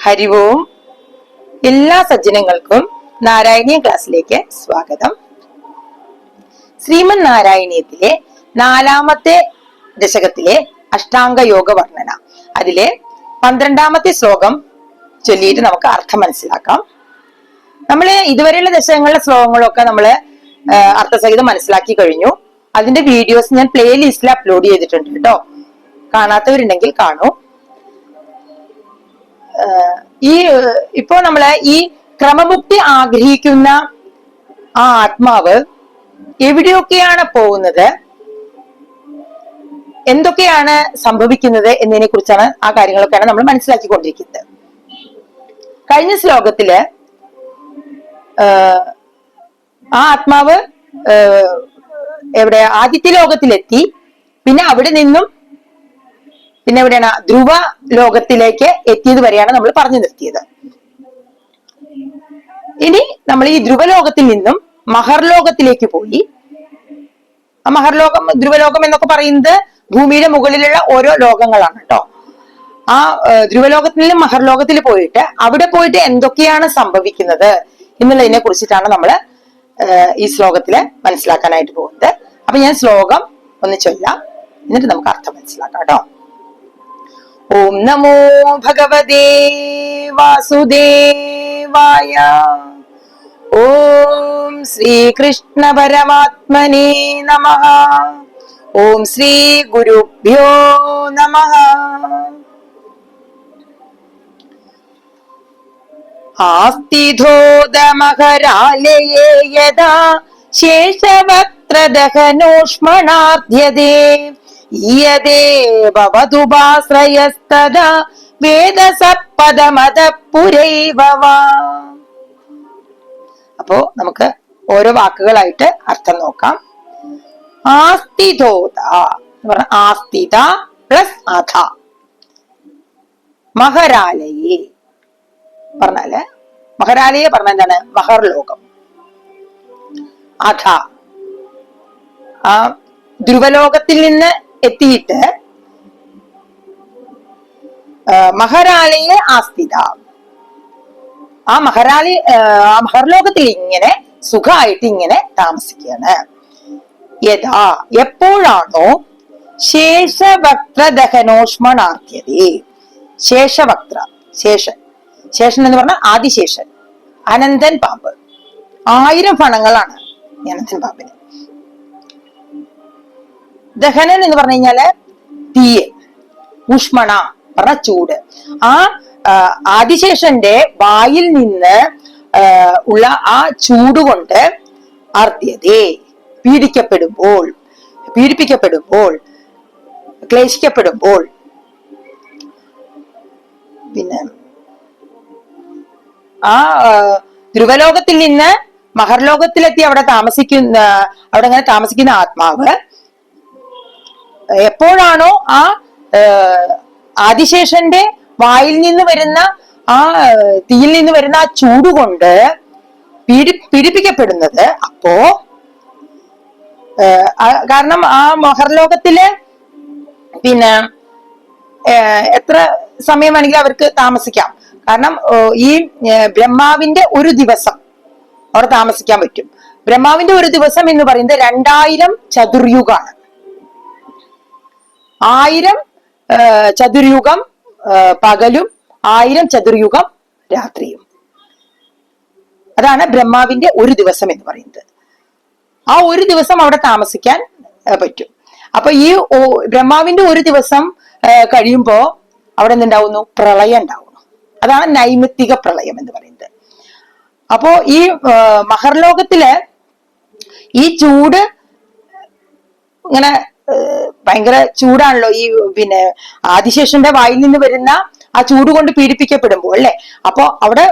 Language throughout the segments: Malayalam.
ഹരി ഓം. എല്ലാ സജ്ജനങ്ങൾക്കും നാരായണീയ ക്ലാസ്സിലേക്ക് സ്വാഗതം. ശ്രീമദ് നാരായണീയത്തിലെ 4-ാമത്തെ ദശകത്തിലെ അഷ്ടാംഗ യോഗ വർണ്ണന, അതിലെ 12-ാമത്തെ ശ്ലോകം ചൊല്ലിയിട്ട് നമുക്ക് അർത്ഥം മനസ്സിലാക്കാം. നമ്മള് ഇതുവരെയുള്ള ദശകങ്ങളിലെ ശ്ലോകങ്ങളൊക്കെ നമ്മള് അർത്ഥസഹിതം മനസ്സിലാക്കി കഴിഞ്ഞു. അതിന്റെ വീഡിയോസ് ഞാൻ പ്ലേലിസ്റ്റിൽ അപ്ലോഡ് ചെയ്തിട്ടുണ്ട് കേട്ടോ. കാണാത്തവരുണ്ടെങ്കിൽ കാണൂ. ഇപ്പോ നമ്മള് ഈ ക്രമമുക്തി ആഗ്രഹിക്കുന്ന ആ ആത്മാവ് എവിടെയൊക്കെയാണ് പോകുന്നത്, എന്തൊക്കെയാണ് സംഭവിക്കുന്നത് എന്നതിനെ കുറിച്ചാണ് ആ കാര്യങ്ങളൊക്കെയാണ് നമ്മൾ മനസ്സിലാക്കിക്കൊണ്ടിരിക്കുന്നത്. കഴിഞ്ഞ ശ്ലോകത്തില് ആ ആത്മാവ് എവിടെ ആദിത്യ ലോകത്തിലെത്തി, പിന്നെ അവിടെ നിന്നും പിന്നെ എവിടെയാണ് ധ്രുവ ലോകത്തിലേക്ക് എത്തിയത് വരെയാണ് നമ്മൾ പറഞ്ഞു നിർത്തിയത്. ഇനി നമ്മൾ ഈ ധ്രുവലോകത്തിൽ നിന്നും മഹർലോകത്തിലേക്ക് പോയി. ആ മഹർലോകം, ധ്രുവലോകം എന്നൊക്കെ പറയുന്നത് ഭൂമിയുടെ മുകളിലുള്ള ഓരോ ലോകങ്ങളാണ് കേട്ടോ. ആ ധ്രുവലോകത്തിൽ നിന്നും മഹർലോകത്തിൽ പോയിട്ട് അവിടെ പോയിട്ട് എന്തൊക്കെയാണ് സംഭവിക്കുന്നത് എന്നുള്ളതിനെ കുറിച്ചിട്ടാണ് നമ്മൾ ഈ ശ്ലോകത്തില് മനസ്സിലാക്കാനായിട്ട് പോകുന്നത്. അപ്പൊ ഞാൻ ശ്ലോകം ഒന്ന് ചൊല്ലാം, എന്നിട്ട് നമുക്ക് അർത്ഥം മനസ്സിലാക്കാം കേട്ടോ. ഓം നമോ ഭഗവതേ വാസുദേവായ. ഓം ശ്രീകൃഷ്ണ പരമാത്മനേ നമഃ. ഓം ശ്രീ ഗുരുഭ്യോ നമഃ. ആസ്തിധോദമഹരാലയേ യദാ ശേഷവക്ത്രദഹനോഷ്മണാർധ്യതേ ഈയതേ ഭവതുപാശ്രയസ്തദാ വേദസപദമദപുരൈവ വാ. അപ്പോ നമുക്ക് ഓരോ വാക്കുകളായിട്ട് അർത്ഥം നോക്കാം. ആസ്തിധോത എന്ന് പറഞ്ഞ ആസ്തിത പ്ലസ് അധ. മഹരാലയെ പറഞ്ഞാല്, മഹരാലയെ പറഞ്ഞ എന്താണ്? മഹർലോകം. അധ ആ ധ്രുവലോകത്തിൽ നിന്ന് എത്തിയിട്ട് മഹരാലയെ ആസ്ഥിത, ആ മഹർലോകത്തിൽ ഇങ്ങനെ സുഖമായിട്ട് ഇങ്ങനെ താമസിക്കുകയാണ്. യഥാ എപ്പോഴാണോ ശേഷവക്ത്രദഹനോഷ്മണാർധ്യതേ. ശേഷവക്ത്ര, ശേഷൻ എന്ന് പറഞ്ഞാൽ ആദിശേഷൻ, അനന്തൻ പാമ്പ്. 1000 ഫണങ്ങളാണ് അനന്തൻ പാമ്പിന്. ദഹനൻ എന്ന് പറഞ്ഞു കഴിഞ്ഞാല് തീയ്, ഉഷ്മണ പറഞ്ഞ ചൂട്. ആ ആദിശേഷന്റെ വായിൽ നിന്ന് ഉള്ള ആ ചൂടുകൊണ്ട് അർദ്ധ്യതേ പീഡിപ്പിക്കപ്പെടുമ്പോൾ, ക്ലേശിക്കപ്പെടുമ്പോൾ, പിന്നെ ആ ധ്രുവലോകത്തിൽ നിന്ന് മഹർലോകത്തിലെത്തി അവിടെ അങ്ങനെ താമസിക്കുന്ന ആത്മാവ് എപ്പോഴാണോ ആ ആദിശേഷന്റെ വായിൽ നിന്ന് വരുന്ന ആ തീയിൽ നിന്ന് വരുന്ന ആ ചൂടുകൊണ്ട് പീഡിപ്പിക്കപ്പെടുന്നത്, അപ്പോ കാരണം ആ മഹർലോകത്തില് പിന്നെ എത്ര സമയം വേണമെങ്കിലും അവർക്ക് താമസിക്കാം. കാരണം ഈ ബ്രഹ്മാവിന്റെ ഒരു ദിവസം അവിടെ താമസിക്കാൻ പറ്റും. ബ്രഹ്മാവിന്റെ ഒരു ദിവസം എന്ന് പറയുന്നത് 2000 ചതുർയുഗാണ്. 1000 ചതുർയുഗം പകലും 1000 ചതുർയുഗം രാത്രിയും. അതാണ് ബ്രഹ്മാവിന്റെ ഒരു ദിവസം എന്ന് പറയുന്നത്. ആ ഒരു ദിവസം അവിടെ താമസിക്കാൻ പറ്റും. അപ്പൊ ഈ ബ്രഹ്മാവിന്റെ ഒരു ദിവസം കഴിയുമ്പോ അവിടെ എന്തുണ്ടാവുന്നു? പ്രളയം ഉണ്ടാവുന്നു. അതാണ് നൈമിത്തിക പ്രളയം എന്ന് പറയുന്നത്. അപ്പോ ഈ മഹർലോകത്തില് ഈ ചൂട് ഇങ്ങനെ ഭയങ്കര ചൂടാണല്ലോ. ഈ പിന്നെ ആദിശേഷന്റെ വായിൽ നിന്ന് വരുന്ന ആ ചൂട് കൊണ്ട് പീഡിപ്പിക്കപ്പെടുമ്പോൾ അല്ലെ. അപ്പൊ അവിടെ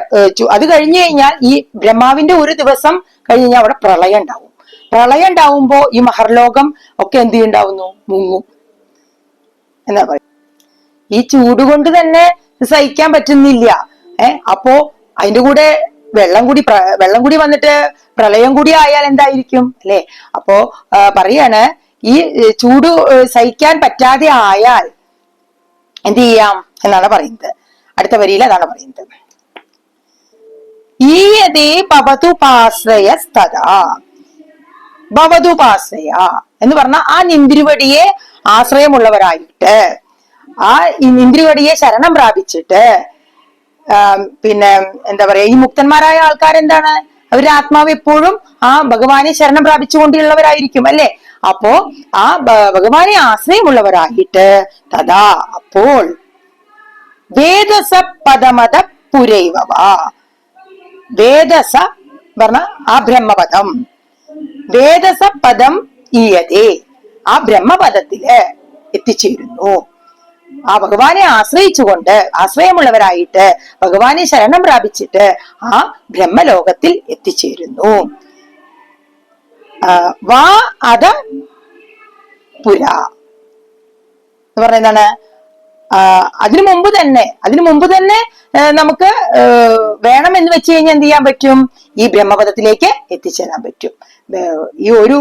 അത് കഴിഞ്ഞു കഴിഞ്ഞാൽ ഈ ബ്രഹ്മാവിന്റെ ഒരു ദിവസം കഴിഞ്ഞ് കഴിഞ്ഞാൽ അവിടെ പ്രളയം ഉണ്ടാവും. പ്രളയം ഉണ്ടാവുമ്പോ ഈ മഹർലോകം ഒക്കെ എന്ത് ഉണ്ടാവുന്നു? മുങ്ങും എന്നാ പറയുക. ഈ ചൂട് കൊണ്ട് തന്നെ സഹിക്കാൻ പറ്റുന്നില്ല. അപ്പോ അതിന്റെ കൂടെ വെള്ളം കൂടി വന്നിട്ട് പ്രളയം കൂടി ആയാൽ എന്തായിരിക്കും അല്ലെ. അപ്പോ പറയാണ്, ഈ ചൂട് സഹിക്കാൻ പറ്റാതെ ആയാൽ എന്ത് ചെയ്യാം എന്നാണ് പറയുന്നത്. അടുത്ത വരിയിൽ അതാണ് പറയുന്നത്. ഈയതേ ഭവതുപാശ്രയസ്തദാ. ഭവതുപാശ്രയ എന്ന് പറഞ്ഞാൽ ആ നിന്തിരുവടിയെ ആശ്രയമുള്ളവരായിട്ട്, ആ നിന്തിരുവടിയെ ശരണം പ്രാപിച്ചിട്ട്, പിന്നെ എന്താ പറയാ, ഈ മുക്തന്മാരായ ആൾക്കാരെന്താണ്, അവരുടെ ആത്മാവ് എപ്പോഴും ആ ഭഗവാനെ ശരണം പ്രാപിച്ചുകൊണ്ടുള്ളവരായിരിക്കും അല്ലെ. അപ്പോ ആ ഭഗവാനെ ആശ്രയമുള്ളവരായിട്ട് തഥാ അപ്പോൾ വേദസ പദമത പുരൈവവ. വേദസ പറഞ്ഞ ആ ബ്രഹ്മപദം, വേദസ പദം ഈയതേ, ആ ബ്രഹ്മപദത്തില് എത്തിച്ചേരുന്നു. ആ ഭഗവാനെ ആശ്രയിച്ചുകൊണ്ട്, ആശ്രയമുള്ളവരായിട്ട് ഭഗവാനെ ശരണം പ്രാപിച്ചിട്ട് ആ ബ്രഹ്മലോകത്തിൽ എത്തിച്ചേരുന്നു. വാ അത പുര എന്ന് പറഞ്ഞ എന്താണ്, അതിനു മുമ്പ് തന്നെ നമുക്ക് വേണമെന്ന് വെച്ച് കഴിഞ്ഞാൽ എന്ത് ചെയ്യാൻ പറ്റും, ഈ ബ്രഹ്മപദത്തിലേക്ക് എത്തിച്ചേരാൻ പറ്റും. ഈ ഒരു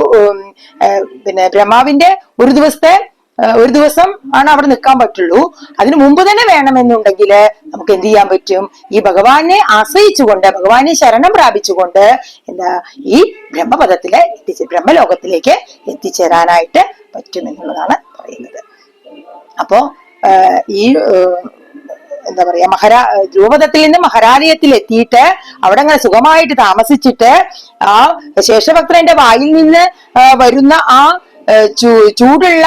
പിന്നെ ബ്രഹ്മാവിന്റെ ഒരു ദിവസം ആണ് അവിടെ നിൽക്കാൻ പറ്റുള്ളൂ. അതിനു മുമ്പ് തന്നെ വേണമെന്നുണ്ടെങ്കിൽ നമുക്ക് എന്ത് ചെയ്യാൻ പറ്റും, ഈ ഭഗവാനെ ആശ്രയിച്ചുകൊണ്ട്, ഭഗവാനെ ശരണം പ്രാപിച്ചുകൊണ്ട് എന്താ ഈ ബ്രഹ്മപദത്തില് ബ്രഹ്മലോകത്തിലേക്ക് എത്തിച്ചേരാനായിട്ട് പറ്റുമെന്നുള്ളതാണ് പറയുന്നത്. അപ്പോ ഈ എന്താ പറയാ, ധ്രുവപദത്തിൽ നിന്ന് മഹാരാലയത്തിൽ എത്തിയിട്ട് അവിടെ അങ്ങനെ സുഖമായിട്ട് താമസിച്ചിട്ട് ആ ശേഷഭക്തന്റെ വായിൽ നിന്ന് വരുന്ന ആ ചൂടുള്ള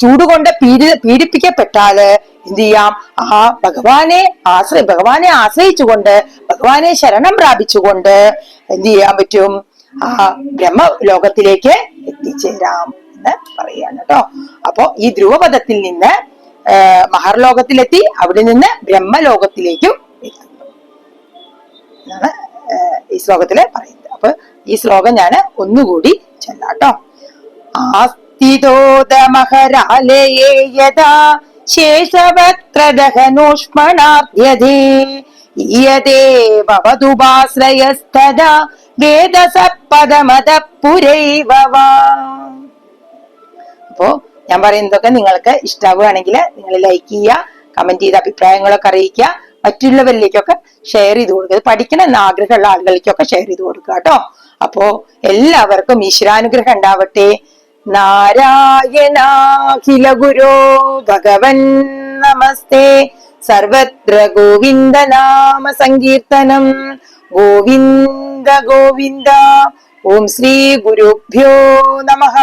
ചൂടുകൊണ്ട് പീഡിപ്പിക്കപ്പെട്ടാല് എന്ത് ചെയ്യാം, ആ ഭഗവാനെ ആശ്രയിച്ചുകൊണ്ട്, ഭഗവാനെ ശരണം പ്രാപിച്ചുകൊണ്ട് എന്ത് ചെയ്യാൻ പറ്റും, ആ ബ്രഹ്മലോകത്തിലേക്ക് എത്തിച്ചേരാം എന്ന് പറയാണ് കേട്ടോ. അപ്പോ ഈ ധ്രുവപദത്തിൽ നിന്ന് മഹർലോകത്തിലെത്തി, അവിടെ നിന്ന് ബ്രഹ്മലോകത്തിലേക്കും എത്തുന്നു എന്നാണ് ഈ ശ്ലോകത്തില് പറയുന്നത്. അപ്പൊ ഈ ശ്ലോകം ഞാൻ ഒന്നുകൂടി ചൊല്ലാട്ടോ. ആസ്തിതോദമഹരാലയേ യഥാ ശേഷവക്രദഹനോഷ്മണാർദ്ധ്യതേ ഈയതേ ഭവതുപാശ്രയസ്തദാ വേദസപദമത പുരൈവവ. അപ്പോ ഞാൻ പറയുന്നതൊക്കെ നിങ്ങൾക്ക് ഇഷ്ടാവുകയാണെങ്കിൽ നിങ്ങൾ ലൈക്ക് ചെയ്യുക, കമന്റ് ചെയ്ത് അഭിപ്രായങ്ങളൊക്കെ അറിയിക്കുക, മറ്റുള്ളവരിലേക്കൊക്കെ ഷെയർ ചെയ്ത് കൊടുക്കുക. പഠിക്കണം എന്ന് ആഗ്രഹമുള്ള ആളുകളിലേക്കൊക്കെ ഷെയർ ചെയ്ത് കൊടുക്കുക കേട്ടോ. അപ്പോ എല്ലാവർക്കും ഈശ്വരാനുഗ്രഹം ഉണ്ടാവട്ടെ. നാരായണാഖില ഗുരോ ഭഗവൻ നമസ്തേ. സർവത്ര ഗോവിന്ദ നാമ സങ്കീർത്തനം. ഗോവിന്ദ ഗോവിന്ദ. ഓം ശ്രീ ഗുരുഭ്യോ നമഃ.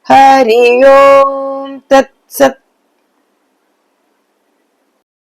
ഹരി ഓം തത്സത്.